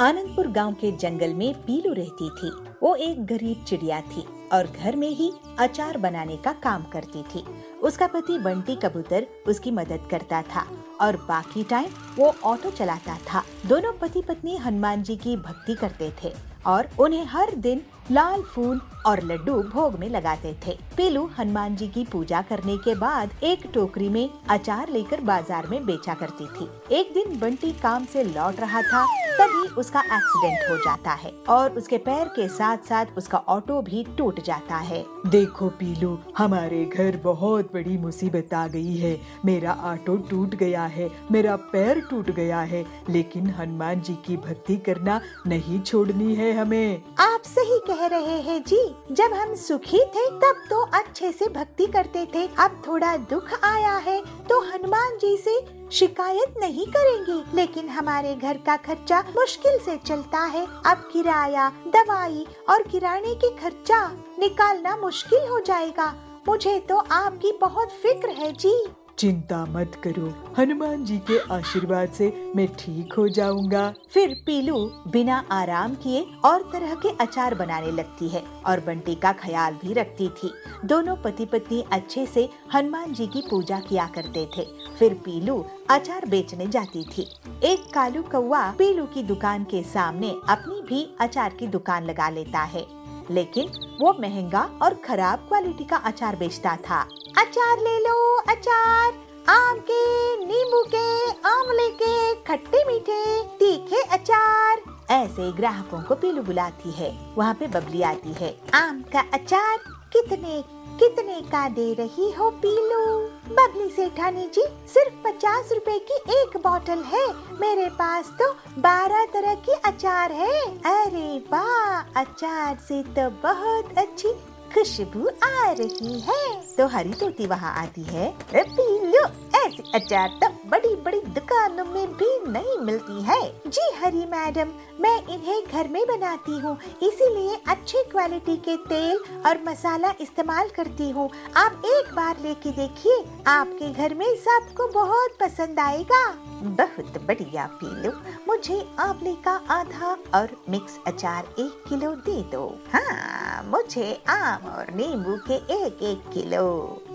आनंदपुर गांव के जंगल में पीलू रहती थी। वो एक गरीब चिड़िया थी और घर में ही अचार बनाने का काम करती थी। उसका पति बंटी कबूतर उसकी मदद करता था और बाकी टाइम वो ऑटो चलाता था। दोनों पति पत्नी हनुमान जी की भक्ति करते थे और उन्हें हर दिन लाल फूल और लड्डू भोग में लगाते थे। पीलू हनुमान जी की पूजा करने के बाद एक टोकरी में अचार लेकर बाजार में बेचा करती थी। एक दिन बंटी काम से लौट रहा था, तभी उसका एक्सीडेंट हो जाता है और उसके पैर के साथ साथ उसका ऑटो भी टूट जाता है। देखो पीलू, हमारे घर बहुत बड़ी मुसीबत आ गई है। मेरा ऑटो टूट गया है, मेरा पैर टूट गया है, लेकिन हनुमान जी की भक्ति करना नहीं छोड़नी है हमें। आप सही कह रहे हैं जी। जब हम सुखी थे तब तो अच्छे से भक्ति करते थे। अब थोड़ा दुख आया है तो हनुमान जी से शिकायत नहीं करेंगे, लेकिन हमारे घर का खर्चा मुश्किल से चलता है। अब किराया, दवाई और किराने के खर्चा निकालना मुश्किल हो जाएगा। मुझे तो आपकी बहुत फिक्र है जी। चिंता मत करो, हनुमान जी के आशीर्वाद से मैं ठीक हो जाऊंगा। फिर पीलू बिना आराम किए और तरह के अचार बनाने लगती है और बंटी का ख्याल भी रखती थी। दोनों पति पत्नी अच्छे से हनुमान जी की पूजा किया करते थे। फिर पीलू अचार बेचने जाती थी। एक कालू कौवा पीलू की दुकान के सामने अपनी भी अचार की दुकान लगा लेता है, लेकिन वो महंगा और खराब क्वालिटी का अचार बेचता था। अचार ले लो, अचार आम के, नींबू के, आंवले के, खट्टे मीठे, तीखे अचार। ऐसे ग्राहकों को पीलू बुलाती है। वहाँ पे बबली आती है। आम का अचार कितने कितने का दे रही हो पीलू? बबली सेठानी जी, सिर्फ 50 रुपए की एक बोतल है। मेरे पास तो 12 तरह के अचार है। अरे वाह, अचार से तो बहुत अच्छी खुशबू आ रही है। तो हरी तोती वहाँ आती है। पीलू, ऐसे अचार तो बड़ी बड़ी दुकानों में भी नहीं मिलती है। जी हरी मैडम, मैं इन्हें घर में बनाती हूँ, इसीलिए अच्छी क्वालिटी के तेल और मसाला इस्तेमाल करती हूँ। आप एक बार लेके देखिए, आपके घर में सबको बहुत पसंद आएगा। बहुत बढ़िया पीलू, मुझे आंवले का आधा और मिक्स अचार 1 किलो दे दो। हाँ, मुझे आम और नींबू के 1-1 किलो।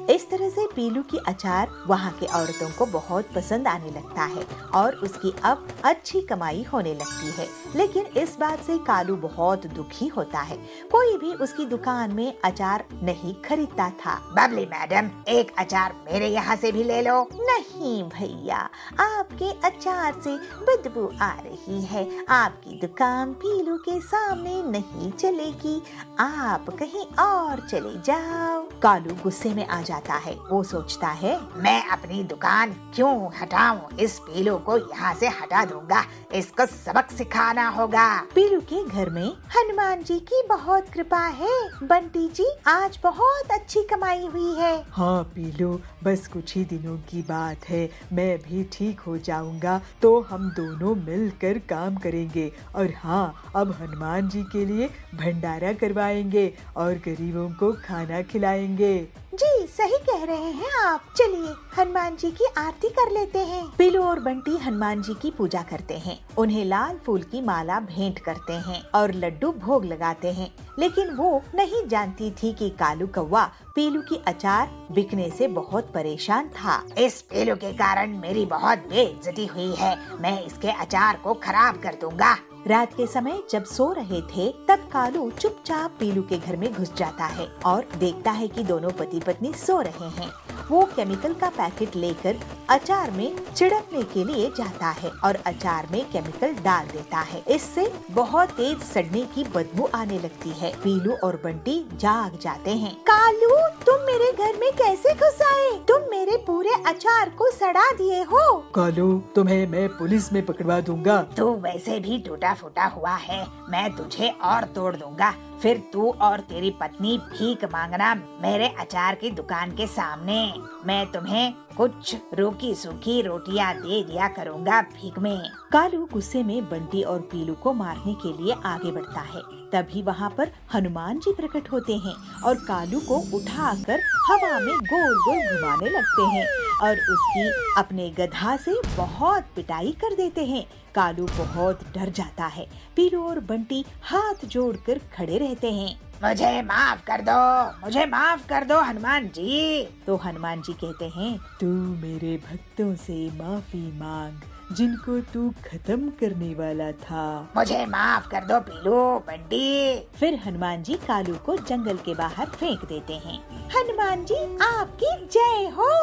इस तरह से पीलू की अचार वहाँ के औरतों को बहुत पसंद आने लगता है और उसकी अब अच्छी कमाई होने लगती है। लेकिन इस बात से कालू बहुत दुखी होता है। कोई भी उसकी दुकान में अचार नहीं खरीदता था। बबली मैडम, एक अचार मेरे यहाँ से भी ले लो। नहीं भैया, आपके अचार से बदबू आ रही है। आपकी दुकान पीलू के सामने नहीं चलेगी, आप कहीं और चले जाओ। कालू गुस्से में आ जाता है। वो सोचता है, मैं अपनी दुकान क्यों हटाऊं? इस पीलू को यहाँ से हटा दूंगा, इसको सबक सिखाना होगा। पीलू के घर में हनुमान जी की बहुत कृपा है। बंटी जी, आज बहुत अच्छी कमाई हुई है। हाँ पीलू, बस कुछ ही दिनों की बात है, मैं भी ठीक हो जाऊंगा तो हम दोनों मिलकर काम करेंगे। और हाँ, अब हनुमान जी के लिए भंडारा करवाएंगे और गरीबों को खाना खिलाएंगे। जी सही कह रहे हैं आप। चलिए हनुमान जी की आरती कर लेते हैं। पीलू और बंटी हनुमान जी की पूजा करते हैं। उन्हें लाल फूल की माला भेंट करते हैं और लड्डू भोग लगाते हैं। लेकिन वो नहीं जानती थी कि कालू कौवा पीलू की अचार बिकने से बहुत परेशान था। इस पीलू के कारण मेरी बहुत बेइज्जती हुई है। मैं इसके अचार को खराब कर दूंगा। रात के समय जब सो रहे थे, तब कालू चुपचाप पीलू के घर में घुस जाता है और देखता है कि दोनों पति पत्नी सो रहे हैं। वो केमिकल का पैकेट लेकर अचार में छिड़कने के लिए जाता है और अचार में केमिकल डाल देता है। इससे बहुत तेज सड़ने की बदबू आने लगती है। पीलू और बंटी जाग जाते हैं। कालू, तुम मेरे घर में कैसे घुस आए? तुम मेरे पूरे अचार को सड़ा दिए हो। कालू, तुम्हें मैं पुलिस में पकड़वा दूंगा। तू वैसे भी टूटा फूटा हुआ है, मैं तुझे और तोड़ दूंगा। फिर तू और तेरी पत्नी भीख मांगना मेरे अचार की दुकान के सामने। मैं तुम्हें कुछ रूखी सूखी रोटियां दे दिया करूंगा भीख में। कालू गुस्से में बंटी और पीलू को मारने के लिए आगे बढ़ता है। तभी वहाँ पर हनुमान जी प्रकट होते हैं और कालू को उठाकर हवा में गोल गोल घुमाने लगते हैं और उसकी अपने गधा से बहुत पिटाई कर देते हैं। कालू बहुत डर जाता है। पीलू और बंटी हाथ जोड़कर खड़े रहते हैं। मुझे माफ कर दो, मुझे माफ कर दो हनुमान जी। तो हनुमान जी कहते हैं, तू मेरे भक्तों से माफी मांग जिनको तू खत्म करने वाला था। मुझे माफ कर दो पीलू, बंटी। फिर हनुमान जी कालू को जंगल के बाहर फेंक देते हैं। हनुमान जी आपकी जय हो।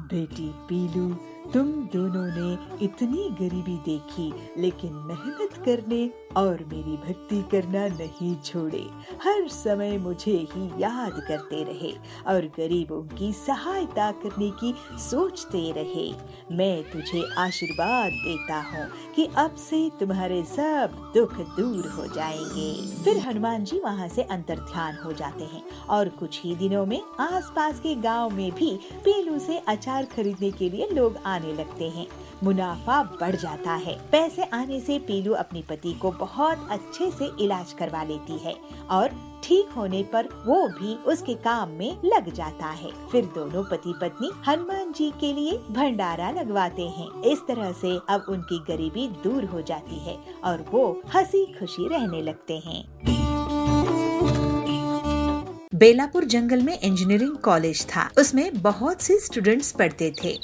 बेटी पीलू, तुम दोनों ने इतनी गरीबी देखी लेकिन मेहनत करने और मेरी भक्ति करना नहीं छोड़े। हर समय मुझे ही याद करते रहे और गरीबों की सहायता करने की सोचते रहे। मैं तुझे आशीर्वाद देता हूँ कि अब से तुम्हारे सब दुख दूर हो जाएंगे। फिर हनुमान जी वहाँ से अंतर्ध्यान हो जाते हैं और कुछ ही दिनों में आसपास के गांव में भी पीलू से अचार खरीदने के लिए लोग आने लगते हैं। मुनाफा बढ़ जाता है। पैसे आने से पीलू अपने पति को बहुत अच्छे से इलाज करवा लेती है और ठीक होने पर वो भी उसके काम में लग जाता है। फिर दोनों पति पत्नी हनुमान जी के लिए भंडारा लगवाते हैं। इस तरह से अब उनकी गरीबी दूर हो जाती है और वो हंसी खुशी रहने लगते हैं। बेलापुर जंगल में इंजीनियरिंग कॉलेज था। उसमें बहुत से स्टूडेंट्स पढ़ते थे।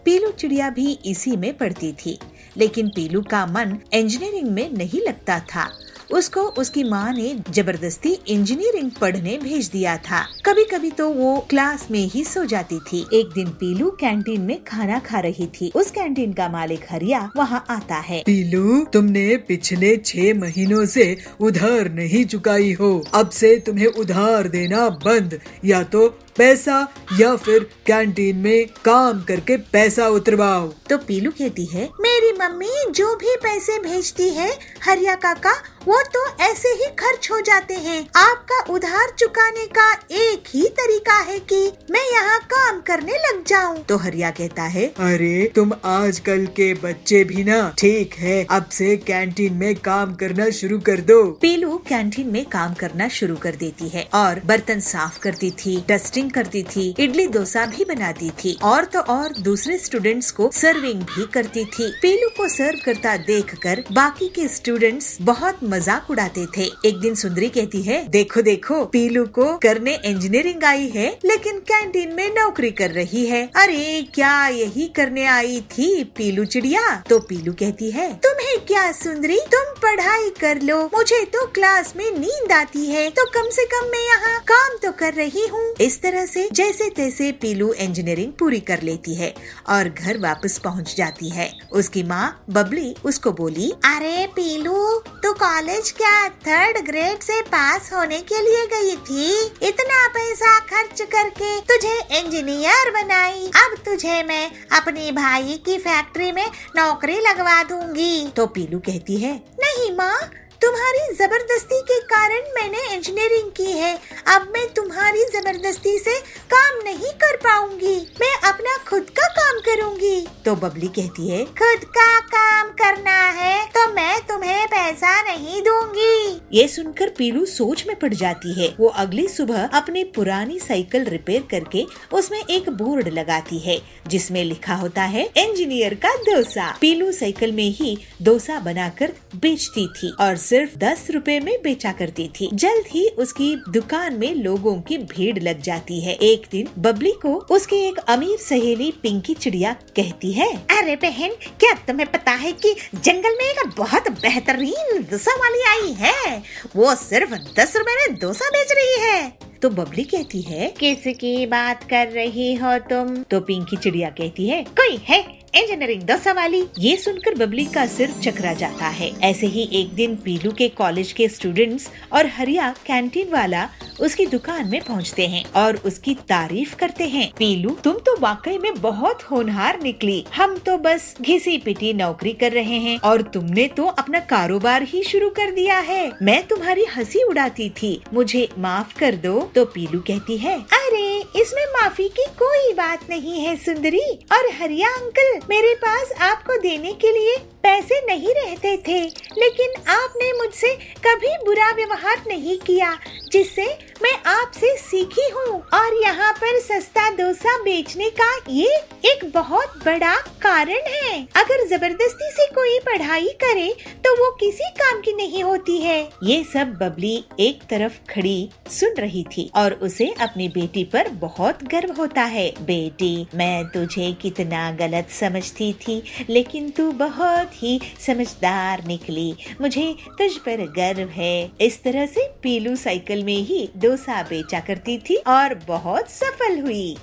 पीलू चिड़िया भी इसी में पढ़ती थी, लेकिन पीलू का मन इंजीनियरिंग में नहीं लगता था। उसको उसकी माँ ने जबरदस्ती इंजीनियरिंग पढ़ने भेज दिया था। कभी कभी तो वो क्लास में ही सो जाती थी। एक दिन पीलू कैंटीन में खाना खा रही थी। उस कैंटीन का मालिक हरिया वहाँ आता है। पीलू, तुमने पिछले 6 महीनों से उधार नहीं चुकाई हो। अब से तुम्हें उधार देना बंद, या तो पैसा या फिर कैंटीन में काम करके पैसा उतरवाओ। तो पीलू कहती है, मेरी मम्मी जो भी पैसे भेजती है हरिया काका, वो तो ऐसे ही खर्च हो जाते हैं। आपका उधार चुकाने का एक ही तरीका है कि मैं यहाँ काम करने लग जाऊँ। तो हरिया कहता है, अरे तुम आजकल के बच्चे भी ना ठीक है, अब से कैंटीन में काम करना शुरू कर दो। पीलू कैंटीन में काम करना शुरू कर देती है और बर्तन साफ करती थी, डस्टिंग करती थी, इडली डोसा भी बनाती थी और तो और दूसरे स्टूडेंट्स को सर्विंग भी करती थी। पीलू को सर्व करता देखकर बाकी के स्टूडेंट्स बहुत मजाक उड़ाते थे। एक दिन सुंदरी कहती है, देखो देखो, पीलू को करने इंजीनियरिंग आई है लेकिन कैंटीन में नौकरी कर रही है। अरे क्या यही करने आई थी पीलू चिड़िया? तो पीलू कहती है, तुम्हें क्या सुंदरी, तुम पढ़ाई कर लो, मुझे तो क्लास में नींद आती है, तो कम से कम मैं यहाँ काम तो कर रही हूँ। इस तरह से जैसे तैसे पीलू इंजीनियरिंग पूरी कर लेती है और घर वापस पहुँच जाती है। उसकी माँ बबली उसको बोली, अरे पीलू, तू कॉलेज क्या 3rd ग्रेड से पास होने के लिए गई थी? इतना पैसा खर्च करके तुझे इंजीनियर बनाई, अब तुझे मैं अपनी भाई की फैक्ट्री में नौकरी लगवा दूंगी। तो पीलू कहती है, नहीं माँ, तुम्हारी जबरदस्ती के कारण मैंने इंजीनियरिंग की है। अब मैं तुम्हारी जबरदस्ती से काम नहीं कर पाऊंगी, मैं अपना खुद का काम करूंगी। तो बबली कहती है, खुद का काम करना है तो मैं तुम्हें पैसा नहीं दूंगी। ये सुनकर पीलू सोच में पड़ जाती है। वो अगली सुबह अपनी पुरानी साइकिल रिपेयर करके उसमें एक बोर्ड लगाती है जिसमें लिखा होता है, इंजीनियर का डोसा। पीलू साइकिल में ही डोसा बनाकर बेचती थी और सिर्फ 10 रुपए में बेचा करती थी। जल्द ही उसकी दुकान में लोगों की भीड़ लग जाती है। एक दिन बबली को उसकी एक अमीर सहेली पिंकी चिड़िया कहती है, अरे बहन, क्या तुम्हें पता है कि जंगल में एक बहुत बेहतरीन डोसा वाली आई है? वो सिर्फ 10 रुपए में डोसा बेच रही है। तो बबली कहती है, किसकी बात कर रही हो तुम? तो पिंकी चिड़िया कहती है, कोई है इंजीनियरिंग डोसा वाली। ये सुनकर बबली का सिर चकरा जाता है। ऐसे ही एक दिन पीलू के कॉलेज के स्टूडेंट्स और हरिया कैंटीन वाला उसकी दुकान में पहुंचते हैं और उसकी तारीफ करते हैं। पीलू, तुम तो वाकई में बहुत होनहार निकली। हम तो बस घिसी पिटी नौकरी कर रहे हैं और तुमने तो अपना कारोबार ही शुरू कर दिया है। मैं तुम्हारी हंसी उड़ाती थी, मुझे माफ कर दो। तो पीलू कहती है, अरे इसमें माफी की कोई बात नहीं है सुंदरी और हरिया अंकल, मेरे पास आपको देने के लिए पैसे नहीं रहते थे, लेकिन आपने मुझसे कभी बुरा व्यवहार नहीं किया, जिससे मैं आपसे सीखी हूँ और यहाँ पर सस्ता डोसा बेचने का ये एक बहुत बड़ा कारण है। अगर जबरदस्ती से कोई पढ़ाई करे तो वो किसी काम की नहीं होती है। ये सब बबली एक तरफ खड़ी सुन रही थी और उसे अपनी बेटी पर बहुत गर्व होता है। बेटी, मैं तुझे कितना गलत समझती थी, लेकिन तू बहुत ही समझदार निकली। मुझे तुझ पर गर्व है। इस तरह से पीलू साइकिल में ही डोसा बेचा करती थी और बहुत सफल हुई।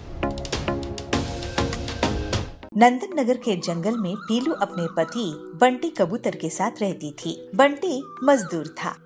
नंदन नगर के जंगल में पीलू अपने पति बंटी कबूतर के साथ रहती थी। बंटी मजदूर था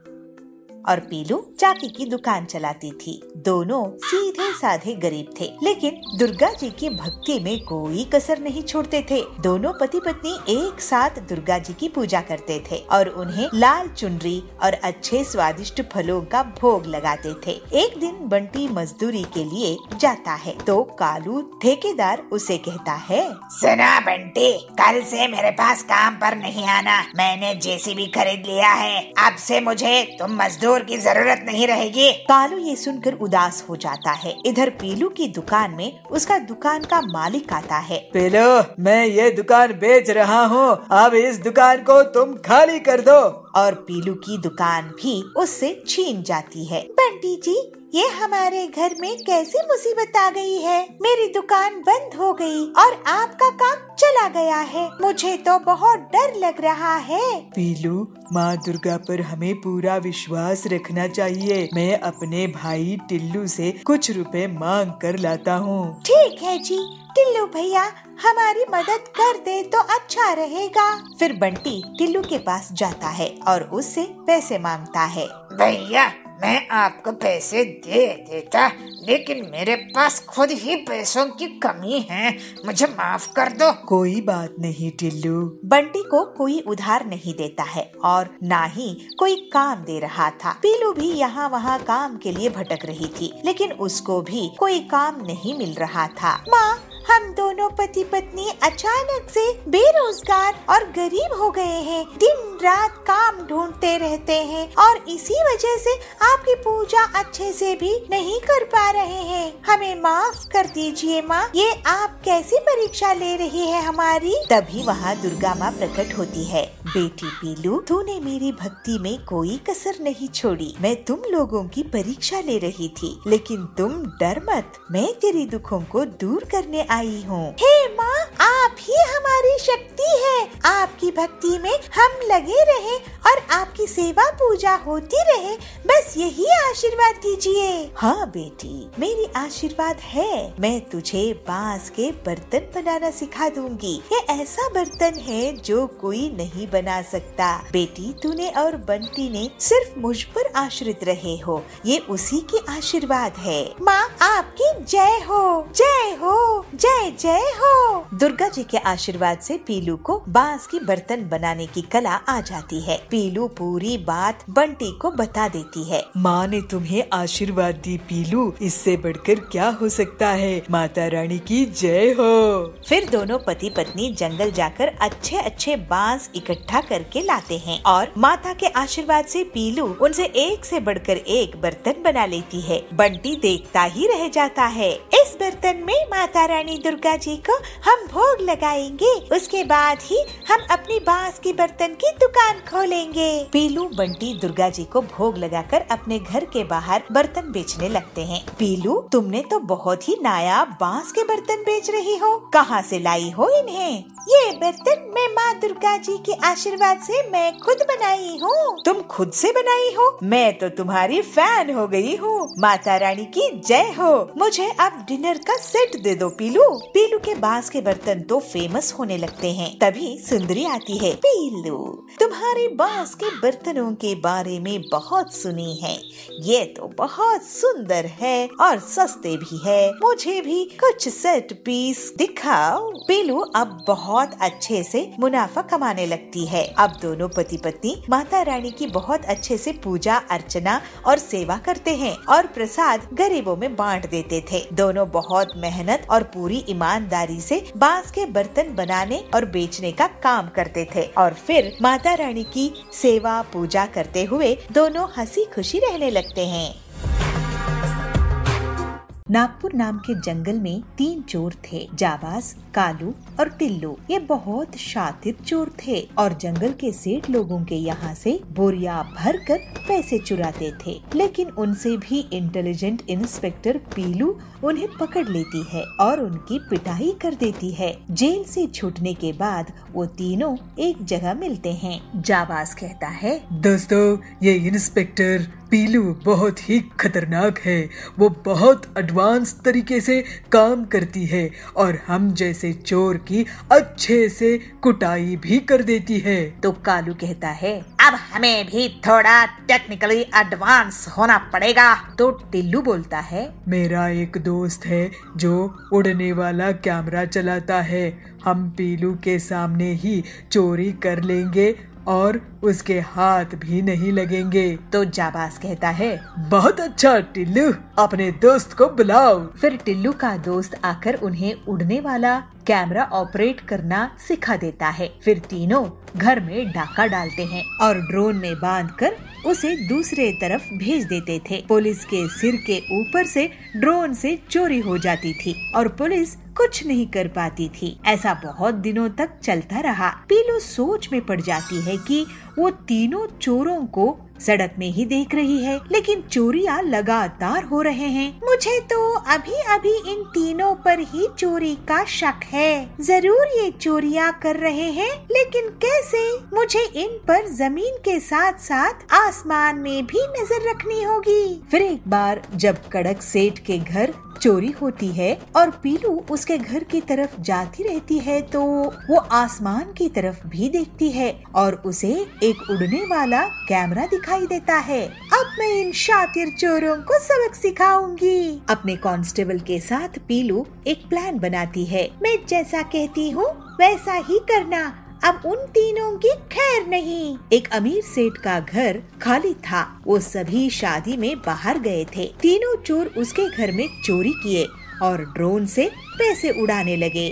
और पीलू चाकी की दुकान चलाती थी। दोनों सीधे साधे गरीब थे, लेकिन दुर्गा जी की भक्ति में कोई कसर नहीं छोड़ते थे। दोनों पति पत्नी एक साथ दुर्गा जी की पूजा करते थे और उन्हें लाल चुनरी और अच्छे स्वादिष्ट फलों का भोग लगाते थे। एक दिन बंटी मजदूरी के लिए जाता है तो कालू ठेकेदार उसे कहता है, सुना बंटी, कल से मेरे पास काम पर नहीं आना। मैंने जेसीबी खरीद लिया है। अब से मुझे तुम मजदूर की जरूरत नहीं रहेगी। कालू ये सुनकर उदास हो जाता है। इधर पीलू की दुकान में उसका दुकान का मालिक आता है। पीलू, मैं ये दुकान बेच रहा हूँ, अब इस दुकान को तुम खाली कर दो। और पीलू की दुकान भी उससे छीन जाती है। बंटी जी, ये हमारे घर में कैसी मुसीबत आ गई है। मेरी दुकान बंद हो गई और आपका काम चला गया है। मुझे तो बहुत डर लग रहा है। पीलू, माँ दुर्गा पर हमें पूरा विश्वास रखना चाहिए। मैं अपने भाई टिल्लू से कुछ रुपए मांग कर लाता हूँ। ठीक है जी, टिल्लू भैया हमारी मदद कर दे तो अच्छा रहेगा। फिर बंटी टिल्लू के पास जाता है और उससे पैसे मांगता है। भैया, मैं आपको पैसे दे देता, लेकिन मेरे पास खुद ही पैसों की कमी है। मुझे माफ कर दो। कोई बात नहीं टिल्लू। बंटी को कोई उधार नहीं देता है और ना ही कोई काम दे रहा था। पीलू भी यहाँ वहाँ काम के लिए भटक रही थी, लेकिन उसको भी कोई काम नहीं मिल रहा था। माँ, हम दोनों पति पत्नी अचानक से बेरोजगार और गरीब हो गए हैं। दिन रात काम ढूंढते रहते हैं और इसी वजह से आपकी पूजा अच्छे से भी नहीं कर पा रहे हैं। हमें माफ कर दीजिए माँ। ये आप कैसी परीक्षा ले रही है हमारी? तभी वहाँ दुर्गा माँ प्रकट होती है। बेटी पीलू, तूने मेरी भक्ति में कोई कसर नहीं छोड़ी। मैं तुम लोगों की परीक्षा ले रही थी, लेकिन तुम डर मत, मैं तेरी दुखों को दूर करने आई हूँ। हे माँ, आप ही हमारी शक्ति है। आपकी भक्ति में हम लगे रहे और आपकी सेवा पूजा होती रहे, बस यही आशीर्वाद दीजिए। हाँ बेटी, मेरी आशीर्वाद है। मैं तुझे बांस के बर्तन बनाना सिखा दूंगी। ये ऐसा बर्तन है जो कोई नहीं बना सकता। बेटी, तूने और बंटी ने सिर्फ मुझ पर आश्रित रहे हो, ये उसी की आशीर्वाद है। माँ, आपकी जय हो, जय हो, जय जय हो। दुर्गा जी के आशीर्वाद से पीलू को बांस की बर्तन बनाने की कला आ जाती है। पीलू पूरी बात बंटी को बता देती है। माँ ने तुम्हें आशीर्वाद दी पीलू, इससे बढ़कर क्या हो सकता है। माता रानी की जय हो। फिर दोनों पति पत्नी जंगल जाकर अच्छे अच्छे बांस इकट्ठा करके लाते हैं और माता के आशीर्वाद से पीलू उनसे एक से बढ़कर एक बर्तन बना लेती है। बंटी देखता ही रह जाता है। इस बर्तन में माता रानी दुर्गा जी को हम भोग लगाएंगे, उसके बाद ही हम अपनी बांस की बर्तन की दुकान खोलेंगे। पीलू बंटी दुर्गा जी को भोग लगाकर अपने घर के बाहर बर्तन बेचने लगते हैं। पीलू, तुमने तो बहुत ही नायाब बांस के बर्तन बेच रही हो, कहाँ से लाई हो इन्हें? ये बर्तन मैं माँ दुर्गा जी के आशीर्वाद से मैं खुद बनाई हूँ। तुम खुद से बनाई हो? मैं तो तुम्हारी फैन हो गई हूँ। माता रानी की जय हो। मुझे अब डिनर का सेट दे दो पीलू। पीलू के बांस के बर्तन तो फेमस होने लगते हैं। तभी सुंदरी आती है। पीलू, तुम्हारे बांस के बर्तनों के बारे में बहुत सुनी है। ये तो बहुत सुंदर है और सस्ते भी है। मुझे भी कुछ सेट पीस दिखाओ। पीलू अब बहुत अच्छे से मुनाफा कमाने लगती है। अब दोनों पति पत्नी माता रानी की बहुत अच्छे से पूजा अर्चना और सेवा करते हैं और प्रसाद गरीबों में बांट देते थे। दोनों बहुत मेहनत और पूरी ईमानदारी से बांस के बर्तन बनाने और बेचने का काम करते थे और फिर माता रानी की सेवा पूजा करते हुए दोनों हंसी खुशी रहने लगते हैं। नागपुर नाम के जंगल में 3 चोर थे, जाबाज, कालू और टिल्लू। ये बहुत शातिर चोर थे और जंगल के सेठ लोगों के यहाँ से बोरिया भर कर पैसे चुराते थे। लेकिन उनसे भी इंटेलिजेंट इंस्पेक्टर पीलू उन्हें पकड़ लेती है और उनकी पिटाई कर देती है। जेल से छूटने के बाद वो तीनों एक जगह मिलते हैं। जाबाज कहता है, दोस्तों, ये इंस्पेक्टर पीलू बहुत ही खतरनाक है। वो बहुत एडवांस तरीके से काम करती है और हम जैसे चोर की अच्छे से कुटाई भी कर देती है। तो कालू कहता है, अब हमें भी थोड़ा टेक्निकली एडवांस होना पड़ेगा। तो टिल्लू बोलता है, मेरा एक दोस्त है जो उड़ने वाला कैमरा चलाता है। हम पीलू के सामने ही चोरी कर लेंगे और उसके हाथ भी नहीं लगेंगे। तो जाबाज कहता है, बहुत अच्छा टिल्लू, अपने दोस्त को बुलाओ। फिर टिल्लू का दोस्त आकर उन्हें उड़ने वाला कैमरा ऑपरेट करना सिखा देता है। फिर तीनों घर में डाका डालते हैं और ड्रोन में बांधकर उसे दूसरे तरफ भेज देते थे। पुलिस के सिर के ऊपर से ड्रोन से चोरी हो जाती थी और पुलिस कुछ नहीं कर पाती थी। ऐसा बहुत दिनों तक चलता रहा। पीलू सोच में पड़ जाती है कि वो तीनों चोरों को सड़क में ही देख रही है, लेकिन चोरियां लगातार हो रहे हैं। मुझे तो अभी अभी इन तीनों पर ही चोरी का शक है। जरूर ये चोरियां कर रहे हैं, लेकिन कैसे? मुझे इन पर जमीन के साथ साथ आसमान में भी नजर रखनी होगी। फिर एक बार जब कड़क सेठ के घर चोरी होती है और पीलू उसके घर की तरफ जाती रहती है, तो वो आसमान की तरफ भी देखती है और उसे एक उड़ने वाला कैमरा दिखाई देता है। अब मैं इन शातिर चोरों को सबक सिखाऊंगी। अपने कांस्टेबल के साथ पीलू एक प्लान बनाती है। मैं जैसा कहती हूँ वैसा ही करना। अब उन तीनों की खैर नहीं। एक अमीर सेठ का घर खाली था। वो सभी शादी में बाहर गए थे। तीनों चोर उसके घर में चोरी किए और ड्रोन से पैसे उड़ाने लगे।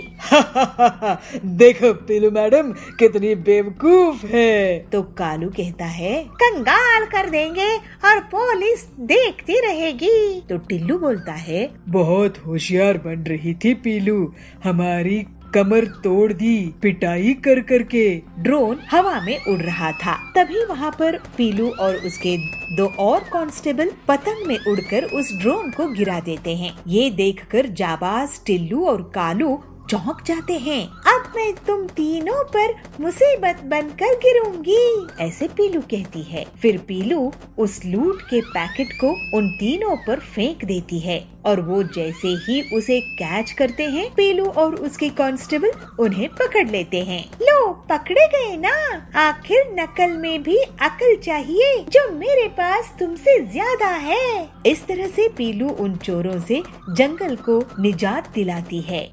देखो पीलू मैडम कितनी बेवकूफ है। तो कालू कहता है, कंगाल कर देंगे और पुलिस देखती रहेगी। तो टिल्लू बोलता है, बहुत होशियार बन रही थी पीलू, हमारी कमर तोड़ दी पिटाई कर करके। ड्रोन हवा में उड़ रहा था। तभी वहाँ पर पीलू और उसके 2 और कांस्टेबल पतंग में उड़कर उस ड्रोन को गिरा देते हैं। ये देखकर जाबाज, टिल्लू और कालू चौंक जाते हैं। अब मैं तुम तीनों पर मुसीबत बनकर गिरूंगी, ऐसे पीलू कहती है। फिर पीलू उस लूट के पैकेट को उन तीनों पर फेंक देती है और वो जैसे ही उसे कैच करते हैं, पीलू और उसके कांस्टेबल उन्हें पकड़ लेते हैं। लो, पकड़े गए ना। आखिर नकल में भी अकल चाहिए, जो मेरे पास तुमसे ज्यादा है। इस तरह से पीलू उन चोरों से जंगल को निजात दिलाती है।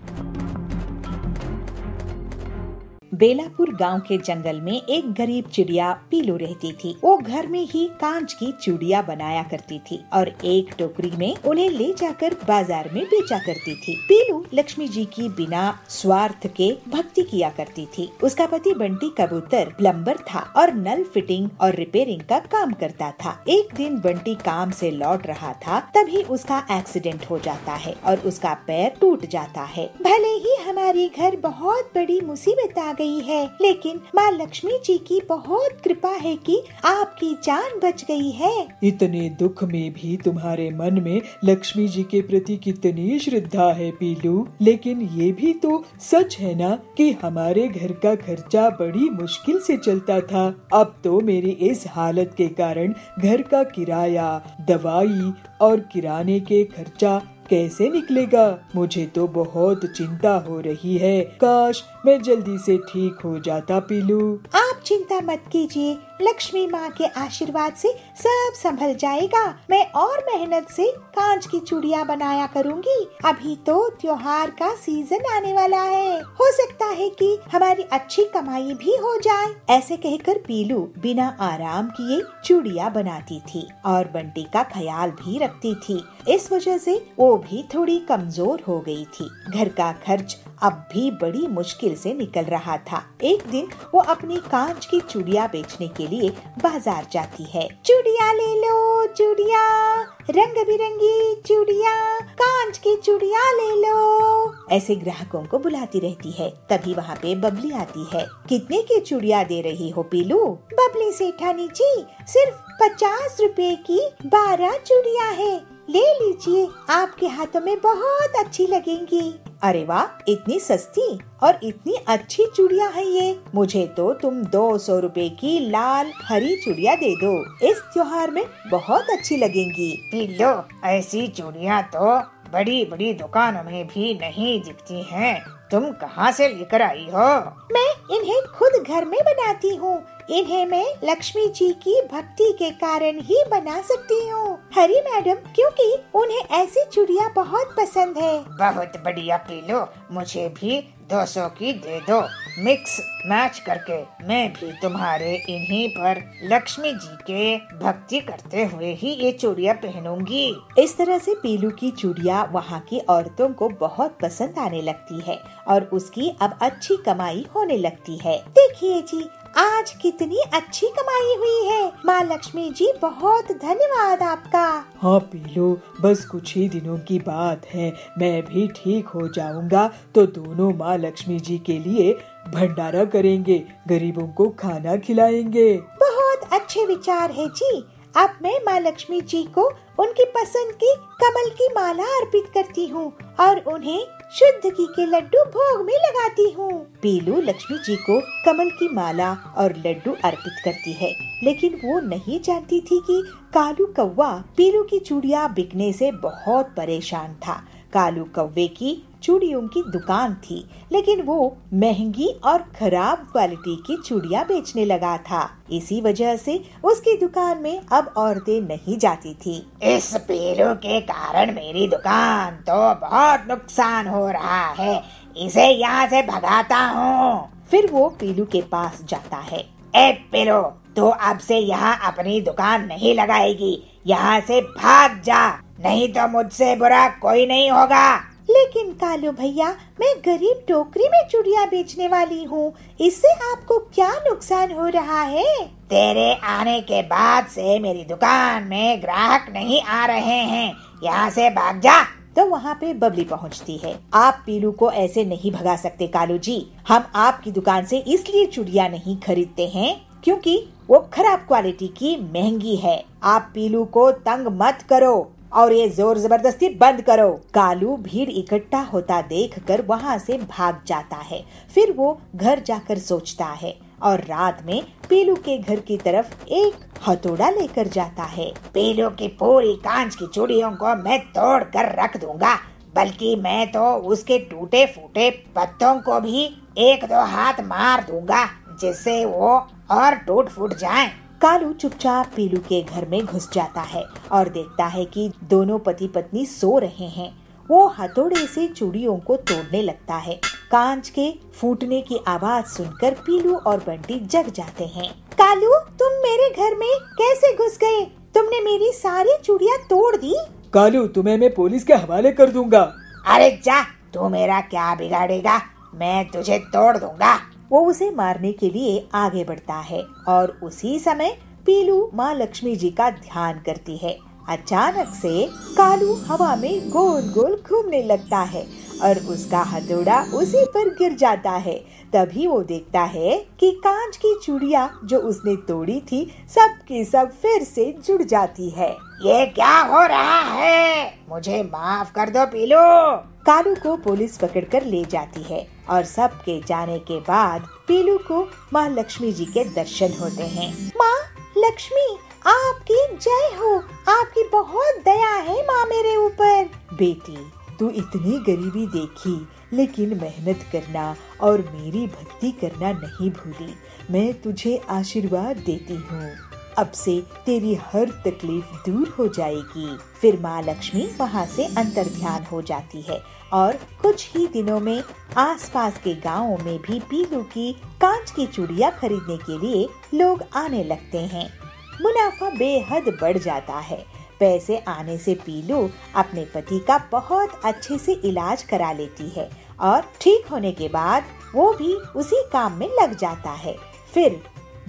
बेलापुर गांव के जंगल में एक गरीब चिड़िया पीलू रहती थी। वो घर में ही कांच की चूड़ियां बनाया करती थी और एक टोकरी में उन्हें ले जाकर बाजार में बेचा करती थी। पीलू लक्ष्मी जी की बिना स्वार्थ के भक्ति किया करती थी। उसका पति बंटी कबूतर प्लम्बर था और नल फिटिंग और रिपेयरिंग का काम करता था। एक दिन बंटी काम से लौट रहा था, तभी उसका एक्सीडेंट हो जाता है और उसका पैर टूट जाता है। भले ही हमारी घर बहुत बड़ी मुसीबत आ गई है, लेकिन माँ लक्ष्मी जी की बहुत कृपा है कि आपकी जान बच गई है। इतने दुख में भी तुम्हारे मन में लक्ष्मी जी के प्रति कितनी श्रद्धा है पीलू। लेकिन ये भी तो सच है ना कि हमारे घर का खर्चा बड़ी मुश्किल से चलता था। अब तो मेरी इस हालत के कारण घर का किराया, दवाई और किराने के खर्चा कैसे निकलेगा? मुझे तो बहुत चिंता हो रही है। काश मैं जल्दी से ठीक हो जाता पीलू। आप चिंता मत कीजिए, लक्ष्मी माँ के आशीर्वाद से सब संभल जाएगा। मैं और मेहनत से कांच की चूड़ियाँ बनाया करूँगी। अभी तो त्योहार का सीजन आने वाला है, हो सकता है कि हमारी अच्छी कमाई भी हो जाए। ऐसे कहकर पीलू बिना आराम किए चूड़ियाँ बनाती थी और बंटी का ख्याल भी रखती थी। इस वजह से वो भी थोड़ी कमजोर हो गई थी। घर का खर्च अब भी बड़ी मुश्किल से निकल रहा था। एक दिन वो अपनी कांच की चूड़ियाँ बेचने के लिए बाजार जाती है। चूड़ियाँ ले लो चूड़ियाँ, रंग बिरंगी चूड़ियाँ, कांच की चूड़ियाँ ले लो, ऐसे ग्राहकों को बुलाती रहती है। तभी वहाँ पे बबली आती है। कितने की चूड़ियाँ दे रही हो पीलू? बबली सेठानी जी, सिर्फ 50 रुपए की 12 चूड़ियाँ है, ले लीजिए, आपके हाथों में बहुत अच्छी लगेंगी। अरे वाह, इतनी सस्ती और इतनी अच्छी चूड़ियाँ हैं ये। मुझे तो तुम 200 रुपए की लाल हरी चूड़ियाँ दे दो, इस त्योहार में बहुत अच्छी लगेंगी। पीलू, ऐसी चूड़ियाँ तो बड़ी बड़ी दुकानों में भी नहीं दिखती हैं। तुम कहाँ से लेकर आई हो? मैं इन्हें खुद घर में बनाती हूँ। इन्हें मैं लक्ष्मी जी की भक्ति के कारण ही बना सकती हूँ, हरी मैडम, क्योंकि उन्हें ऐसी चूड़ियाँ बहुत पसंद है। बहुत बढ़िया पीलू, मुझे भी 200 की दे दो, मिक्स मैच करके मैं भी तुम्हारे इन्हीं पर लक्ष्मी जी के भक्ति करते हुए ही ये चूड़ियाँ पहनूंगी। इस तरह से पीलू की चूड़ियाँ वहाँ की औरतों को बहुत पसंद आने लगती है और उसकी अब अच्छी कमाई होने लगती है। देखिए जी, आज कितनी अच्छी कमाई हुई है। माँ लक्ष्मी जी, बहुत धन्यवाद आपका। हाँ पीलू, बस कुछ ही दिनों की बात है, मैं भी ठीक हो जाऊंगा तो दोनों माँ लक्ष्मी जी के लिए भंडारा करेंगे, गरीबों को खाना खिलाएंगे। बहुत अच्छे विचार है जी। अब मैं माँ लक्ष्मी जी को उनकी पसंद की कमल की माला अर्पित करती हूँ और उन्हें शुद्ध घी के लड्डू भोग में लगाती हूँ। पीलू लक्ष्मी जी को कमल की माला और लड्डू अर्पित करती है, लेकिन वो नहीं जानती थी कि कालू कौवा पीलू की चूड़ियाँ बिकने से बहुत परेशान था। कालू कौवे की चूड़ियों की दुकान थी, लेकिन वो महंगी और खराब क्वालिटी की चूड़ियाँ बेचने लगा था। इसी वजह से उसकी दुकान में अब औरतें नहीं जाती थी। इस पीलू के कारण मेरी दुकान तो बहुत नुकसान हो रहा है, इसे यहाँ से भगाता हूँ। फिर वो पीलू के पास जाता है। ए पीलू, तू अब से यहाँ अपनी दुकान नहीं लगाएगी, यहाँ से भाग जा, नहीं तो मुझसे बुरा कोई नहीं होगा। लेकिन कालू भैया, मैं गरीब टोकरी में चूड़ियाँ बेचने वाली हूँ, इससे आपको क्या नुकसान हो रहा है? तेरे आने के बाद से मेरी दुकान में ग्राहक नहीं आ रहे हैं, यहाँ से भाग जा। तो वहाँ पे बबली पहुँचती है। आप पीलू को ऐसे नहीं भगा सकते कालू जी, हम आपकी दुकान से इसलिए चूड़ियाँ नहीं खरीदते हैं क्योंकि वो खराब क्वालिटी की महंगी है। आप पीलू को तंग मत करो और ये जोर जबरदस्ती बंद करो। कालू भीड़ इकट्ठा होता देखकर वहाँ से भाग जाता है। फिर वो घर जाकर सोचता है और रात में पीलू के घर की तरफ एक हथौड़ा लेकर जाता है। पीलू की पूरी कांच की चूड़ियों को मैं तोड़ कर रख दूंगा, बल्कि मैं तो उसके टूटे फूटे पत्तों को भी 1-2 हाथ मार दूंगा, जिससे वो और टूट फूट जाएं। कालू चुपचाप पीलू के घर में घुस जाता है और देखता है कि दोनों पति पत्नी सो रहे हैं। वो हथौड़े से चूड़ियों को तोड़ने लगता है। कांच के फूटने की आवाज सुनकर पीलू और बंटी जग जाते हैं। कालू, तुम मेरे घर में कैसे घुस गए? तुमने मेरी सारी चूड़ियाँ तोड़ दी। कालू, तुम्हें मैं पुलिस के हवाले कर दूंगा। अरे जा, तू मेरा क्या बिगाड़ेगा, मैं तुझे तोड़ दूंगा। वो उसे मारने के लिए आगे बढ़ता है और उसी समय पीलू माँ लक्ष्मी जी का ध्यान करती है। अचानक से कालू हवा में गोल गोल घूमने लगता है और उसका हथौड़ा उसी पर गिर जाता है। तभी वो देखता है कि कांच की चूड़ियाँ जो उसने तोड़ी थी सब की सब फिर से जुड़ जाती है। ये क्या हो रहा है? मुझे माफ कर दो पीलू। कालू को पुलिस पकड़कर ले जाती है और सबके जाने के बाद पीलू को माँ लक्ष्मी जी के दर्शन होते हैं। माँ लक्ष्मी, आपकी जय हो, आपकी बहुत दया है माँ मेरे ऊपर। बेटी, तू इतनी गरीबी देखी लेकिन मेहनत करना और मेरी भक्ति करना नहीं भूली। मैं तुझे आशीर्वाद देती हूँ, अब से तेरी हर तकलीफ दूर हो जाएगी। फिर माँ लक्ष्मी वहाँ से अंतर्ध्यान हो जाती है और कुछ ही दिनों में आसपास के गांवों में भी पीलू की कांच की चूड़ियाँ खरीदने के लिए लोग आने लगते हैं। मुनाफा बेहद बढ़ जाता है। पैसे आने से पीलू अपने पति का बहुत अच्छे से इलाज करा लेती है और ठीक होने के बाद वो भी उसी काम में लग जाता है। फिर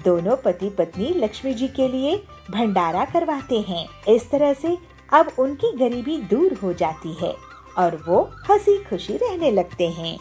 दोनों पति पत्नी लक्ष्मी जी के लिए भंडारा करवाते हैं। इस तरह से अब उनकी गरीबी दूर हो जाती है और वो हंसी खुशी रहने लगते हैं।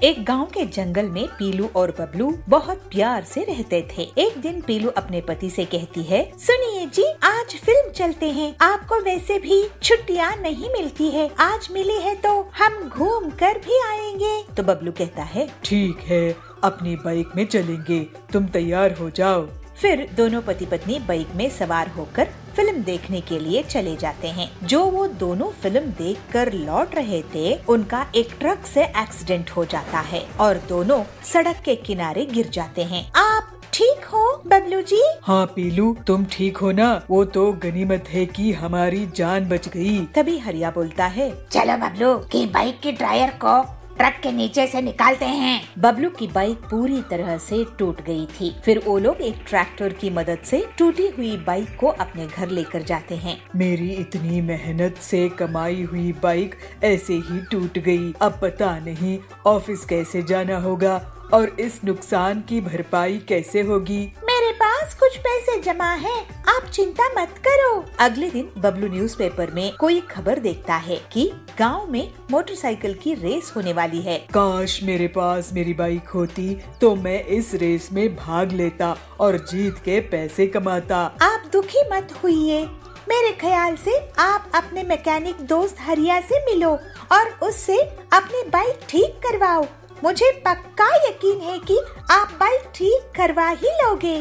एक गांव के जंगल में पीलू और बबलू बहुत प्यार से रहते थे। एक दिन पीलू अपने पति से कहती है, सुनिए जी, आज फिल्म चलते हैं। आपको वैसे भी छुट्टियां नहीं मिलती है, आज मिली है तो हम घूम कर भी आएंगे। तो बबलू कहता है, ठीक है, अपनी बाइक में चलेंगे, तुम तैयार हो जाओ। फिर दोनों पति पत्नी बाइक में सवार होकर फिल्म देखने के लिए चले जाते हैं। जो वो दोनों फिल्म देखकर लौट रहे थे, उनका एक ट्रक से एक्सीडेंट हो जाता है और दोनों सड़क के किनारे गिर जाते हैं। आप ठीक हो बबलू जी? हाँ पीलू, तुम ठीक हो ना? वो तो गनीमत है कि हमारी जान बच गई। तभी हरिया बोलता है, चलो बबलू की बाइक की टायर को ट्रक के नीचे से निकालते हैं। बबलू की बाइक पूरी तरह से टूट गई थी। फिर वो लोग एक ट्रैक्टर की मदद से टूटी हुई बाइक को अपने घर लेकर जाते हैं। मेरी इतनी मेहनत से कमाई हुई बाइक ऐसे ही टूट गई। अब पता नहीं ऑफिस कैसे जाना होगा और इस नुकसान की भरपाई कैसे होगी। मेरे पास कुछ पैसे जमा है, आप चिंता मत करो। अगले दिन बबलू न्यूज़पेपर में कोई खबर देखता है कि गांव में मोटरसाइकिल की रेस होने वाली है। काश मेरे पास मेरी बाइक होती तो मैं इस रेस में भाग लेता और जीत के पैसे कमाता। आप दुखी मत होइए, मेरे ख्याल से आप अपने मैकेनिक दोस्त हरिया से मिलो और उससे अपनी बाइक ठीक करवाओ। मुझे पक्का यकीन है कि आप बाइक ठीक करवा ही लोगे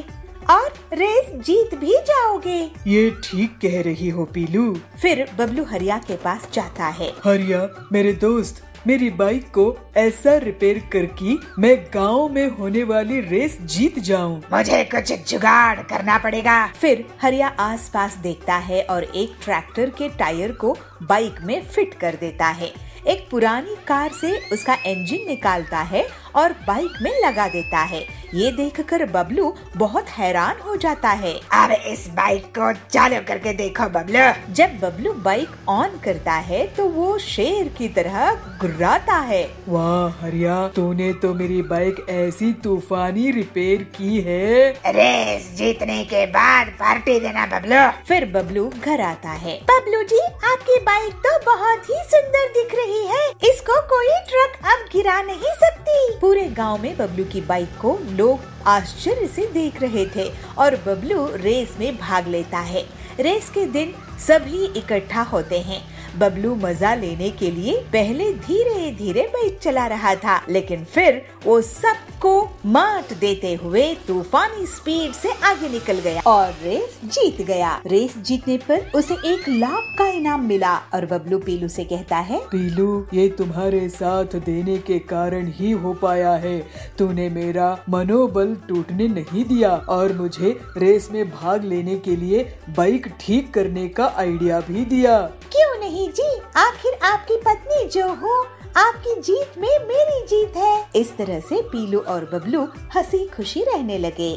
और रेस जीत भी जाओगे। ये ठीक कह रही हो पीलू। फिर बबलू हरिया के पास जाता है। हरिया मेरे दोस्त, मेरी बाइक को ऐसा रिपेयर कर कि मैं गांव में होने वाली रेस जीत जाऊं। मुझे कुछ जुगाड़ करना पड़ेगा। फिर हरिया आसपास देखता है और एक ट्रैक्टर के टायर को बाइक में फिट कर देता है। एक पुरानी कार से उसका इंजन निकालता है और बाइक में लगा देता है। ये देखकर बबलू बहुत हैरान हो जाता है। अब इस बाइक को चालू करके देखो बबलू। जब बबलू बाइक ऑन करता है तो वो शेर की तरह गुर्राता है। वाह हरिया, तूने तो मेरी बाइक ऐसी तूफानी रिपेयर की है। रेस जीतने के बाद पार्टी देना बबलू। फिर बबलू घर आता है। बबलू जी, आपकी बाइक तो बहुत ही सुंदर दिख रही है, इसको कोई ट्रक अब गिरा नहीं सकती। पूरे गांव में बबलू की बाइक को लोग आश्चर्य से देख रहे थे और बबलू रेस में भाग लेता है। रेस के दिन सभी इकट्ठा होते हैं। बबलू मजा लेने के लिए पहले धीरे धीरे बाइक चला रहा था, लेकिन फिर वो सबको मात देते हुए तूफानी स्पीड से आगे निकल गया और रेस जीत गया। रेस जीतने पर उसे 1 लाख का इनाम मिला और बबलू पीलू से कहता है, पीलू, ये तुम्हारे साथ देने के कारण ही हो पाया है। तूने मेरा मनोबल टूटने नहीं दिया और मुझे रेस में भाग लेने के लिए बाइक ठीक करने का आइडिया भी दिया। क्यों नहीं जी, आखिर आपकी पत्नी जो हूँ, आपकी जीत में मेरी जीत है। इस तरह से पीलू और बबलू हंसी खुशी रहने लगे।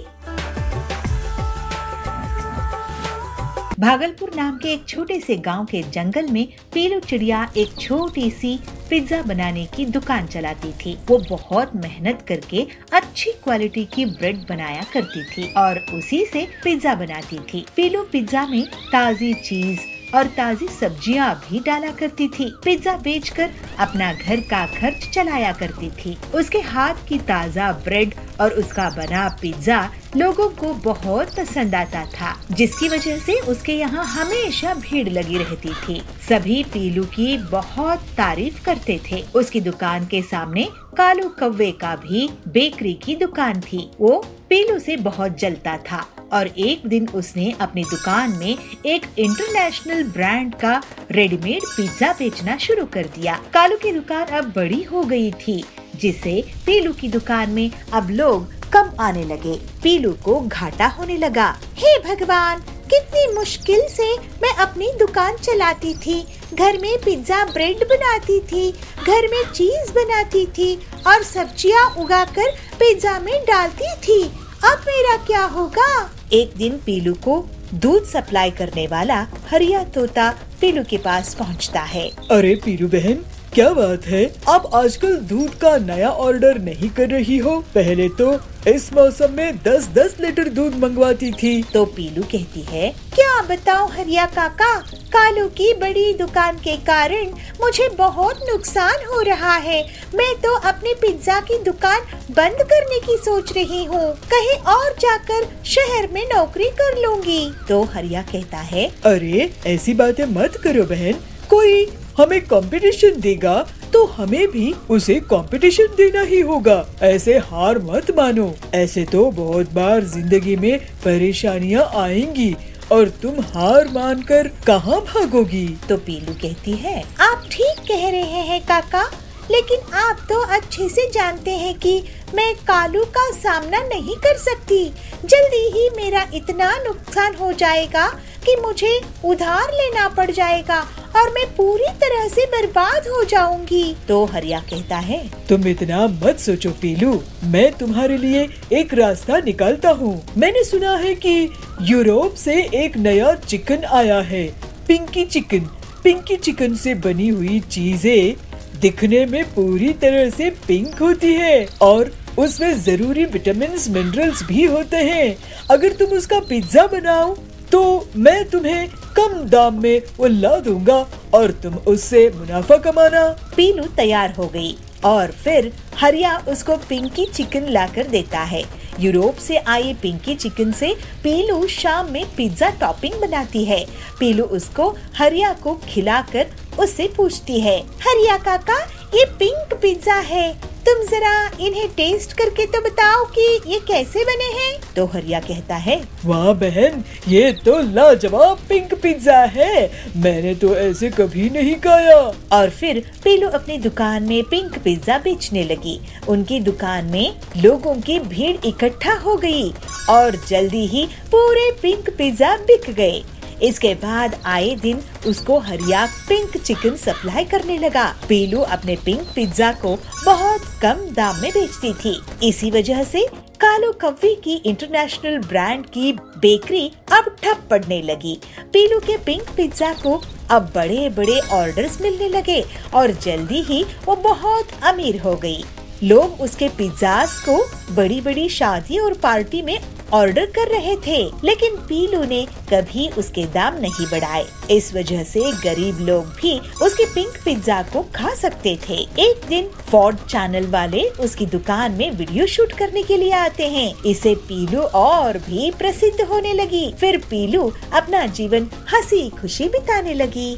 भागलपुर नाम के एक छोटे से गांव के जंगल में पीलू चिड़िया एक छोटी सी पिज्जा बनाने की दुकान चलाती थी। वो बहुत मेहनत करके अच्छी क्वालिटी की ब्रेड बनाया करती थी और उसी से पिज्जा बनाती थी। पीलू पिज्जा में ताज़ी चीज और ताज़ी सब्जियां भी डाला करती थी। पिज्जा बेचकर अपना घर का खर्च चलाया करती थी। उसके हाथ की ताज़ा ब्रेड और उसका बना पिज्जा लोगों को बहुत पसंद आता था, जिसकी वजह से उसके यहाँ हमेशा भीड़ लगी रहती थी। सभी पीलू की बहुत तारीफ करते थे। उसकी दुकान के सामने कालू कौवे का भी बेकरी की दुकान थी। वो पीलू से बहुत जलता था और एक दिन उसने अपनी दुकान में एक इंटरनेशनल ब्रांड का रेडीमेड पिज्जा बेचना शुरू कर दिया। कालू की दुकान अब बड़ी हो गई थी, जिससे पीलू की दुकान में अब लोग कम आने लगे। पीलू को घाटा होने लगा। हे भगवान, कितनी मुश्किल से मैं अपनी दुकान चलाती थी। घर में पिज्जा ब्रेड बनाती थी, घर में चीज बनाती थी और सब्जियां उगाकर पिज्जा में डालती थी। अब मेरा क्या होगा? एक दिन पीलू को दूध सप्लाई करने वाला हरिया तोता पीलू के पास पहुंचता है। अरे पीलू बहन, क्या बात है, आप आजकल दूध का नया ऑर्डर नहीं कर रही हो? पहले तो इस मौसम में 10-10 लीटर दूध मंगवाती थी। तो पीलू कहती है, क्या बताऊं हरिया काका, कालू की बड़ी दुकान के कारण मुझे बहुत नुकसान हो रहा है। मैं तो अपनी पिज्जा की दुकान बंद करने की सोच रही हूँ, कहीं और जाकर शहर में नौकरी कर लूंगी। तो हरिया कहता है, अरे ऐसी बातें मत करो बहन, कोई हमें कंपटीशन देगा तो हमें भी उसे कंपटीशन देना ही होगा। ऐसे हार मत मानो, ऐसे तो बहुत बार जिंदगी में परेशानियाँ आएंगी और तुम हार मानकर कहाँ भागोगी। तो पीलू कहती है, आप ठीक कह रहे हैं काका, लेकिन आप तो अच्छे से जानते हैं कि मैं कालू का सामना नहीं कर सकती। जल्दी ही मेरा इतना नुकसान हो जाएगा कि मुझे उधार लेना पड़ जाएगा और मैं पूरी तरह से बर्बाद हो जाऊंगी। तो हरिया कहता है, तुम इतना मत सोचो पीलू, मैं तुम्हारे लिए एक रास्ता निकालता हूँ। मैंने सुना है कि यूरोप से एक नया चिकन आया है, पिंकी चिकन। पिंकी चिकन से बनी हुई चीजें दिखने में पूरी तरह से पिंक होती है और उसमें जरूरी विटामिन्स मिनरल्स भी होते हैं। अगर तुम उसका पिज्जा बनाओ तो मैं तुम्हें कम दाम में वो ला दूंगा और तुम उससे मुनाफा कमाना। पीलू तैयार हो गई और फिर हरिया उसको पिंकी चिकन लाकर देता है। यूरोप से आई पिंकी चिकन से पीलू शाम में पिज्जा टॉपिंग बनाती है। पीलू उसको हरिया को खिलाकर उससे पूछती है, हरिया काका, ये पिंक पिज्जा है, तुम जरा इन्हें टेस्ट करके तो बताओ कि ये कैसे बने हैं। तो हरिया कहता है, वाह बहन, ये तो लाजवाब पिंक पिज्जा है, मैंने तो ऐसे कभी नहीं खाया। और फिर पीलू अपनी दुकान में पिंक पिज्जा बेचने लगी। उनकी दुकान में लोगों की भीड़ इकट्ठा हो गई और जल्दी ही पूरे पिंक पिज्जा बिक गए। इसके बाद आए दिन उसको हरिया पिंक चिकन सप्लाई करने लगा। पीलू अपने पिंक पिज्जा को बहुत कम दाम में बेचती थी। इसी वजह से कालू कव्वे की इंटरनेशनल ब्रांड की बेकरी अब ठप पड़ने लगी। पीलू के पिंक पिज्जा को अब बड़े बड़े ऑर्डर्स मिलने लगे और जल्दी ही वो बहुत अमीर हो गई। लोग उसके पिज्जास को बड़ी बड़ी शादी और पार्टी में ऑर्डर कर रहे थे, लेकिन पीलू ने कभी उसके दाम नहीं बढ़ाए। इस वजह से गरीब लोग भी उसके पिंक पिज्जा को खा सकते थे। एक दिन फोर्ड चैनल वाले उसकी दुकान में वीडियो शूट करने के लिए आते हैं। इसे पीलू और भी प्रसिद्ध होने लगी। फिर पीलू अपना जीवन हंसी खुशी बिताने लगी।